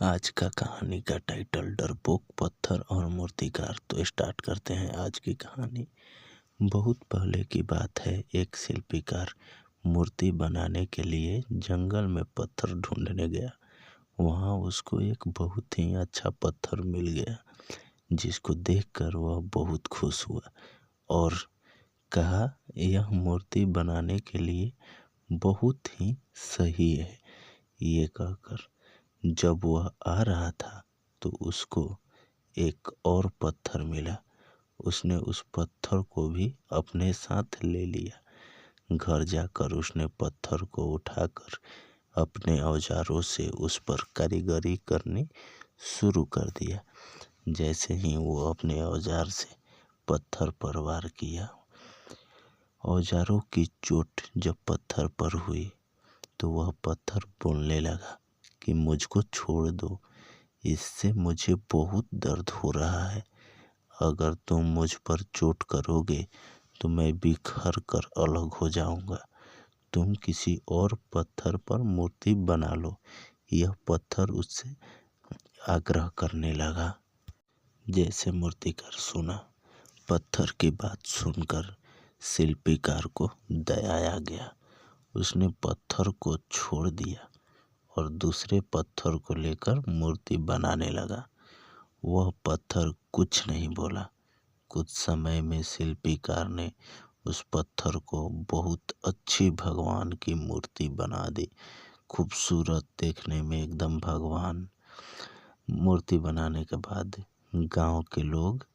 आज का कहानी का टाइटल डरपोक पत्थर और मूर्तिकार। तो स्टार्ट करते हैं आज की कहानी। बहुत पहले की बात है। एक शिल्पीकार मूर्ति बनाने के लिए जंगल में पत्थर ढूंढने गया। वहाँ उसको एक बहुत ही अच्छा पत्थर मिल गया, जिसको देखकर वह बहुत खुश हुआ और कहा, यह मूर्ति बनाने के लिए बहुत ही सही है। ये कहकर जब वह आ रहा था तो उसको एक और पत्थर मिला। उसने उस पत्थर को भी अपने साथ ले लिया। घर जाकर उसने पत्थर को उठाकर अपने औजारों से उस पर कारीगरी करनी शुरू कर दिया। जैसे ही वो अपने औजार से पत्थर पर वार किया, औजारों की चोट जब पत्थर पर हुई तो वह पत्थर बोलने लगा कि मुझको छोड़ दो, इससे मुझे बहुत दर्द हो रहा है। अगर तुम मुझ पर चोट करोगे तो मैं बिखर कर अलग हो जाऊंगा। तुम किसी और पत्थर पर मूर्ति बना लो। यह पत्थर उससे आग्रह करने लगा। जैसे मूर्तिकार सुना, पत्थर की बात सुनकर शिल्पीकार को दया आ गया। उसने पत्थर को छोड़ दिया और दूसरे पत्थर को लेकर मूर्ति बनाने लगा। वह पत्थर कुछ नहीं बोला। कुछ समय में शिल्पीकार ने उस पत्थर को बहुत अच्छी भगवान की मूर्ति बना दी। खूबसूरत, देखने में एकदम भगवान। मूर्ति बनाने के बाद गांव के लोग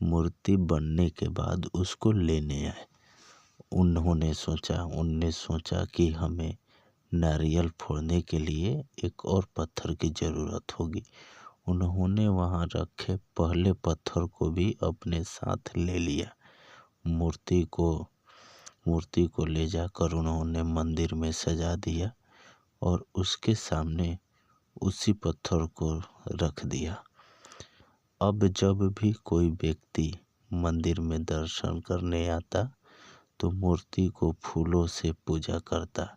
मूर्ति बनने के बाद उसको लेने आए। उनने सोचा कि हमें नारियल फोड़ने के लिए एक और पत्थर की ज़रूरत होगी। उन्होंने वहाँ रखे पहले पत्थर को भी अपने साथ ले लिया। मूर्ति को ले जाकर उन्होंने मंदिर में सजा दिया और उसके सामने उसी पत्थर को रख दिया। अब जब भी कोई व्यक्ति मंदिर में दर्शन करने आता तो मूर्ति को फूलों से पूजा करता,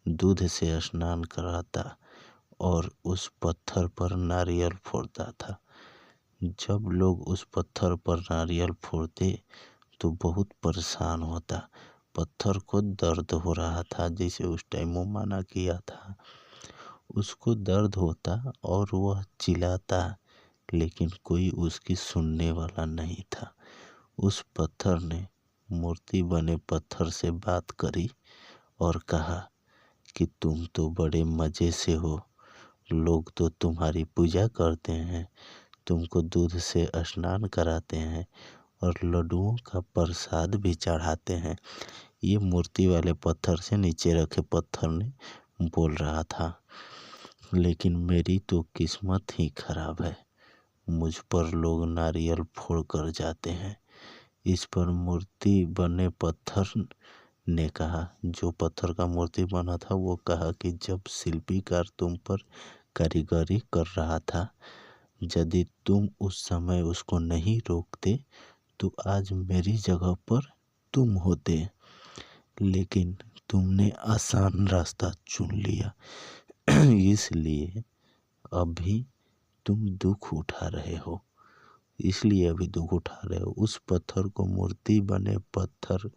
दूध से स्नान कराता और उस पत्थर पर नारियल फोड़ता था। जब लोग उस पत्थर पर नारियल फोड़ते तो बहुत परेशान होता। पत्थर को दर्द हो रहा था, जिसे उस टाइम वो मना किया था। उसको दर्द होता और वह चिल्लाता, लेकिन कोई उसकी सुनने वाला नहीं था। उस पत्थर ने मूर्ति बने पत्थर से बात करी और कहा कि तुम तो बड़े मज़े से हो, लोग तो तुम्हारी पूजा करते हैं, तुमको दूध से स्नान कराते हैं और लड्डुओं का प्रसाद भी चढ़ाते हैं। ये मूर्ति वाले पत्थर से नीचे रखे पत्थर ने बोल रहा था, लेकिन मेरी तो किस्मत ही खराब है। मुझ पर लोग नारियल फोड़ कर जाते हैं। इस पर मूर्ति बने पत्थर ने कहा, जो पत्थर का मूर्ति बना था, वो कहा कि जब शिल्पीकार तुम पर कारीगरी कर रहा था, यदि तुम उस समय उसको नहीं रोकते तो आज मेरी जगह पर तुम होते, लेकिन तुमने आसान रास्ता चुन लिया। इसलिए अभी तुम दुख उठा रहे हो। उस पत्थर को मूर्ति बने पत्थर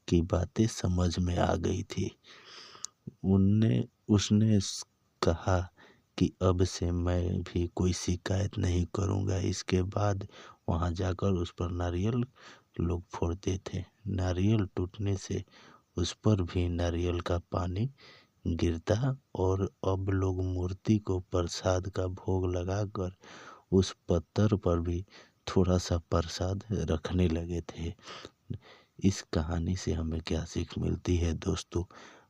की बातें समझ में आ गई थी। उसने कहा कि अब से मैं भी कोई शिकायत नहीं करूँगा। इसके बाद वहाँ जाकर उस पर नारियल लोग फोड़ते थे। नारियल टूटने से उस पर भी नारियल का पानी गिरता और अब लोग मूर्ति को प्रसाद का भोग लगाकर उस पत्थर पर भी थोड़ा सा प्रसाद रखने लगे थे। इस कहानी से हमें क्या सीख मिलती है दोस्तों?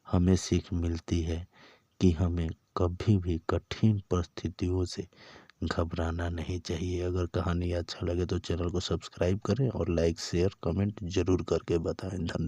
हमें सीख मिलती है कि हमें कभी भी कठिन परिस्थितियों से घबराना नहीं चाहिए। अगर कहानी अच्छा लगे तो चैनल को सब्सक्राइब करें और लाइक, शेयर, कमेंट जरूर करके बताएं। धन्यवाद।